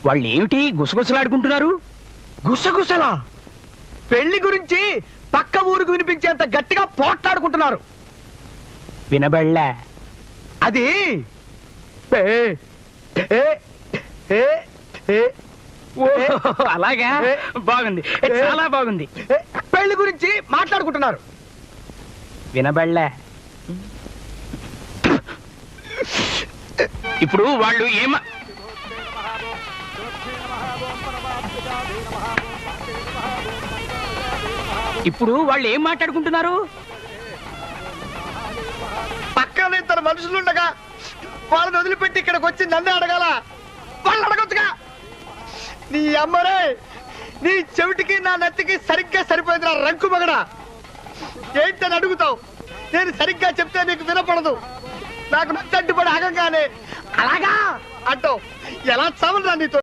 వాళ్ళు ఏమిటి గుసగుసలాడుకుంటున్నారు? గుసగుసలా? పెళ్లి గురించి పక్క ఊరికి వినిపించేంత గట్టిగా పోట్లాడుకుంటున్నారు. వినబడలే. అది అలాగా? బాగుంది, చాలా బాగుంది. పెళ్లి గురించి మాట్లాడుకుంటున్నారు. వినబడలే. ఇప్పుడు వాళ్ళు ఏం మాట్లాడుకుంటున్నారు? పక్కన ఇద్దరు మనుషులుండగా వాళ్ళని వదిలిపెట్టి ఇక్కడికి వచ్చి నన్నే అడగాల? వాళ్ళు అడగొచ్చుగా. నీ అమ్మరే, నీ చెవిటికి నా నెత్తికి సరిగ్గా సరిపోయింది నా రంకు మగడా. ఏంటని అడుగుతావు? నేను సరిగ్గా చెప్తే నీకు వినపడదు. నాకు నచ్చట్టుబడి ఆగంగానే అలాగా అంటావు. ఎలా చావరా నీతో?